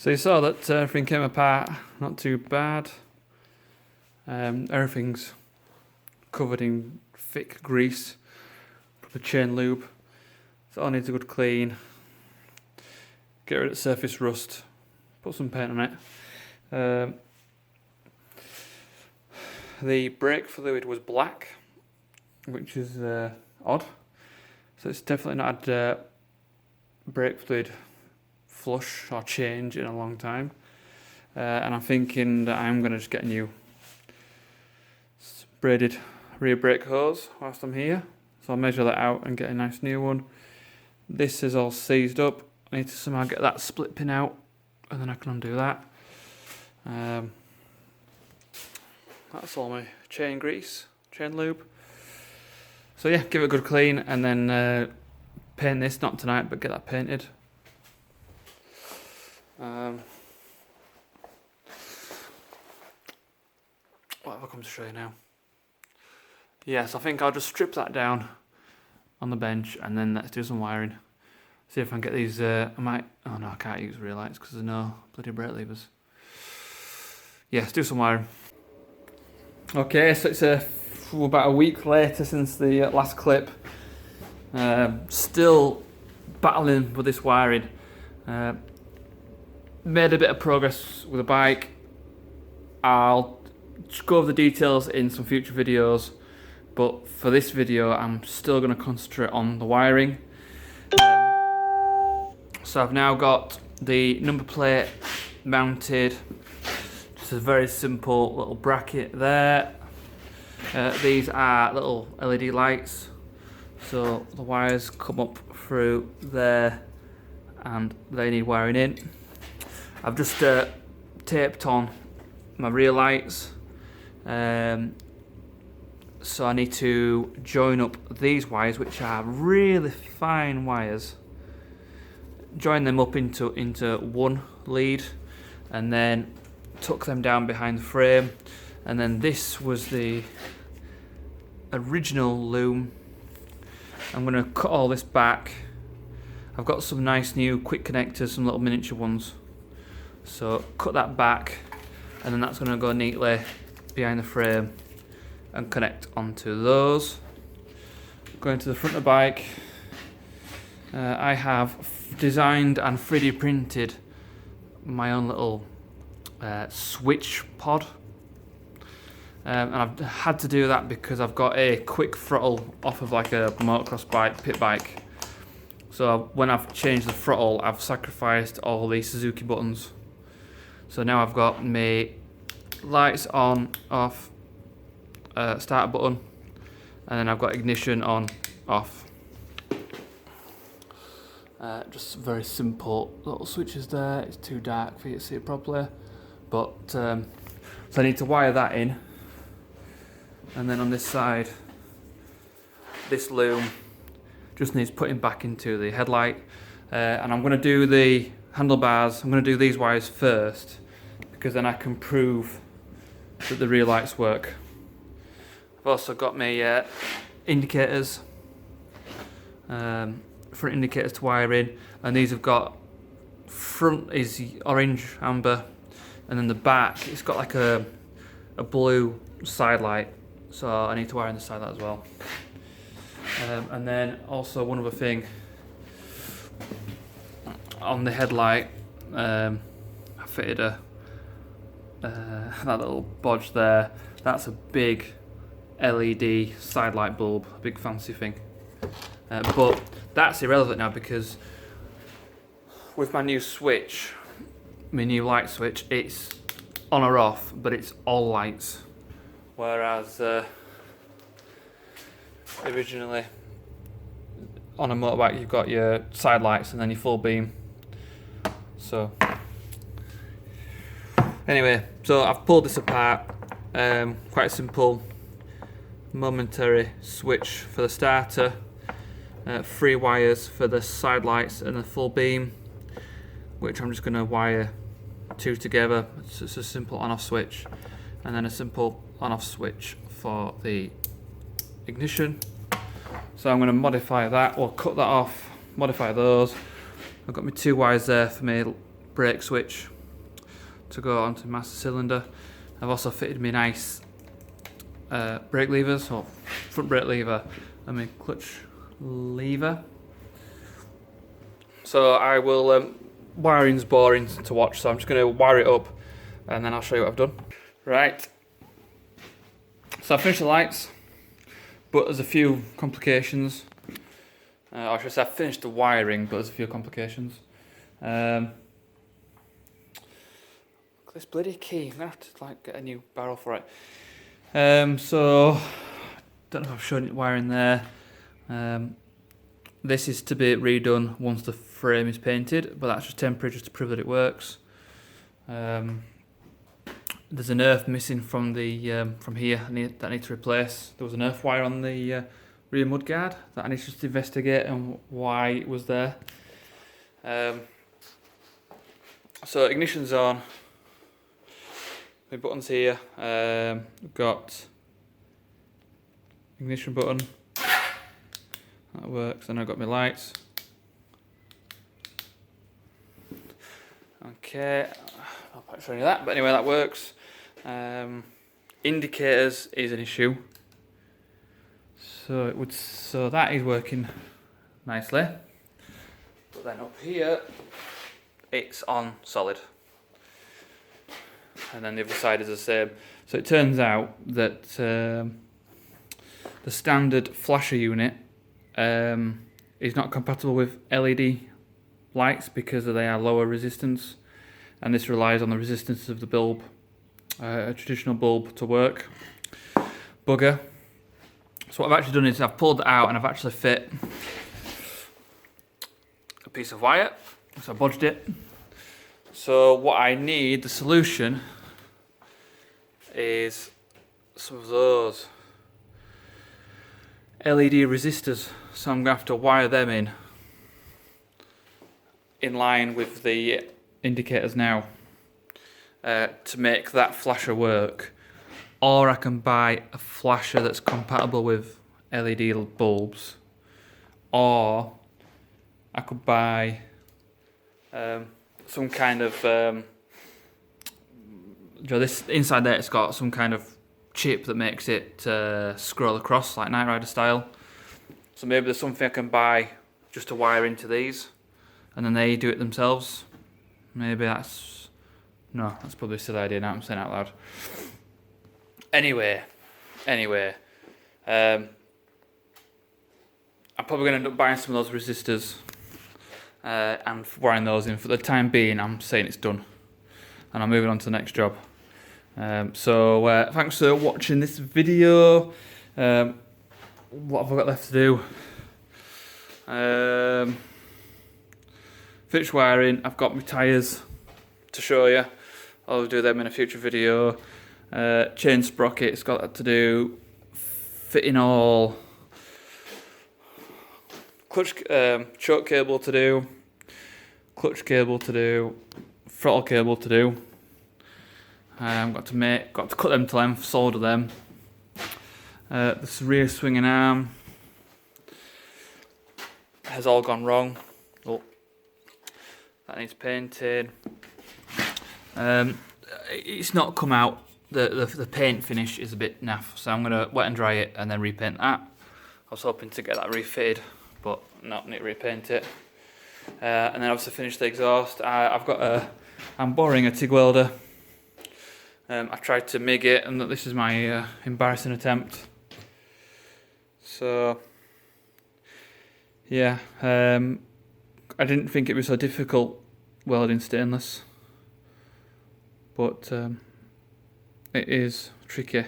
So you saw that everything came apart, not too bad. Everything's covered in thick grease from the chain lube. So all needs a good clean. Get rid of surface rust. Put some paint on it. The brake fluid was black, which is odd. So it's definitely not had brake fluid flush or change in a long time. And I'm thinking that I'm going to just get a new braided rear brake hose whilst I'm here. So I'll measure that out and get a nice new one. This is all seized up. I need to somehow get that split pin out and then I can undo that. That's all my chain grease, chain lube. So yeah, give it a good clean and then paint this, not tonight, but get that painted. What have I come to show you now? Yes, I think I'll just strip that down on the bench and then let's do some wiring. See if I can get these, oh no, I can't use rear lights because there's no bloody brake levers. Yeah, let's do some wiring. Okay, so it's about a week later since the last clip. Still battling with this wiring. Made a bit of progress with the bike. I'll go over the details in some future videos, but for this video I'm still going to concentrate on the wiring. So I've now got the number plate mounted, just a very simple little bracket there. These are little LED lights, so the wires come up through there and they need wiring in. I've just taped on my rear lights, so I need to join up these wires, which are really fine wires, join them up into one lead and then tuck them down behind the frame. And then this was the original loom. I'm going to cut all this back. I've got some nice new quick connectors, some little miniature ones. So cut that back and then that's going to go neatly behind the frame and connect onto those. Going to the front of the bike, I have designed and 3D printed my own little switch pod. And I've had to do that because I've got a quick throttle off of like a motocross bike, pit bike. So when I've changed the throttle, I've sacrificed all the Suzuki buttons. So now I've got my lights on, off, start button, and then I've got ignition on, off. Just very simple little switches there. It's too dark for you to see it properly, but so I need to wire that in. And then on this side, this loom just needs putting back into the headlight. And I'm going to do the handlebars, I'm going to do these wires first, because then I can prove that the rear lights work. I've also got my indicators, front indicators to wire in, and these have got, front is orange, amber, and then the back, it's got like a blue side light. So I need to wire in the side light as well. And then also one other thing, on the headlight, I fitted that little bodge there. That's a big LED side light bulb, a big fancy thing. But that's irrelevant now because with my new switch, my new light switch, it's on or off, but it's all lights. Whereas originally on a motorbike you've got your side lights and then your full beam. So anyway, so I've pulled this apart. Quite simple, momentary switch for the starter, 3 wires for the side lights and the full beam, which I'm just going to wire 2 together. It's just a simple on-off switch, and then a simple on-off switch for the ignition. So I'm going to modify that, or cut that off, modify those. I've got my 2 wires there for my brake switch, to go onto the master cylinder. I've also fitted me nice brake levers, or front brake lever and my clutch lever. So I will, wiring's boring to watch, so I'm just going to wire it up and then I'll show you what I've done. Right, so I've finished the lights, but there's a few complications. Or I should say I've finished the wiring, but there's a few complications. This bloody key, I'm going to have to like get a new barrel for it. So, don't know if I've shown it wiring there. This is to be redone once the frame is painted, but that's just temporary, just to prove that it works. There's an earth missing from the from here that I need to replace. There was an earth wire on the rear mudguard that I need to just investigate and why it was there. So ignition's on. My buttons here. We've got ignition button. That works. Then I've got my lights. Okay, I'll not show you that, but anyway, that works. Indicators is an issue. So that is working nicely. But then up here, it's on solid. And then the other side is the same. So it turns out that the standard flasher unit is not compatible with LED lights because they are lower resistance, and this relies on the resistance of the bulb, a traditional bulb, to work. Bugger. So what I've actually done is I've pulled it out and I've actually fit a piece of wire, so I bodged it. So what I need, the solution, is some of those LED resistors. So I'm going to have to wire them in line with the indicators now to make that flasher work. Or I can buy a flasher that's compatible with LED bulbs, or I could buy some kind of this inside there, it's got some kind of chip that makes it scroll across like Knight Rider style. So maybe there's something I can buy just to wire into these, and then they do it themselves. Maybe that's probably a silly idea now I'm saying out loud. Anyway, I'm probably going to end up buying some of those resistors and wiring those in. For the time being, I'm saying it's done, and I'm moving on to the next job. So thanks for watching this video. What have I got left to do? Finish wiring. I've got my tyres to show you. I'll do them in a future video. Chain sprockets, got that to do. Fitting all clutch, choke cable to do. Clutch cable to do. Throttle cable to do. Got to cut them to length, solder them. This rear swinging arm has all gone wrong. Oh, that needs painting. It's not come out. The paint finish is a bit naff, so I'm gonna wet and dry it and then repaint that. I was hoping to get that refitted, but not need to repaint it. And then obviously finish the exhaust. I'm boring a TIG welder. I tried to MIG it, and this is my embarrassing attempt. So yeah, I didn't think it was so difficult welding stainless, but it is tricky.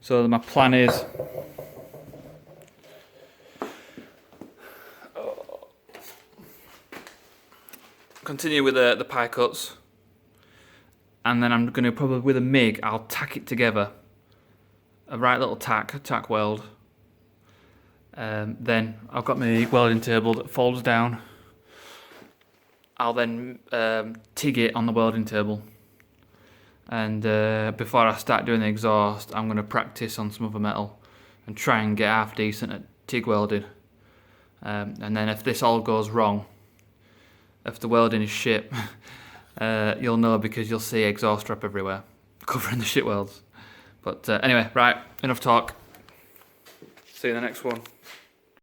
So my plan is continue with the pie cuts, and then I'm going to probably, with a MIG, I'll tack it together, a right little tack weld. Then I've got my welding table that folds down. I'll then TIG it on the welding table, and before I start doing the exhaust, I'm going to practice on some other metal and try and get half decent at TIG welding. And then if this all goes wrong, if the welding is shit, you'll know because you'll see exhaust strap everywhere, covering the shit welds. But anyway, right, enough talk. See you in the next one.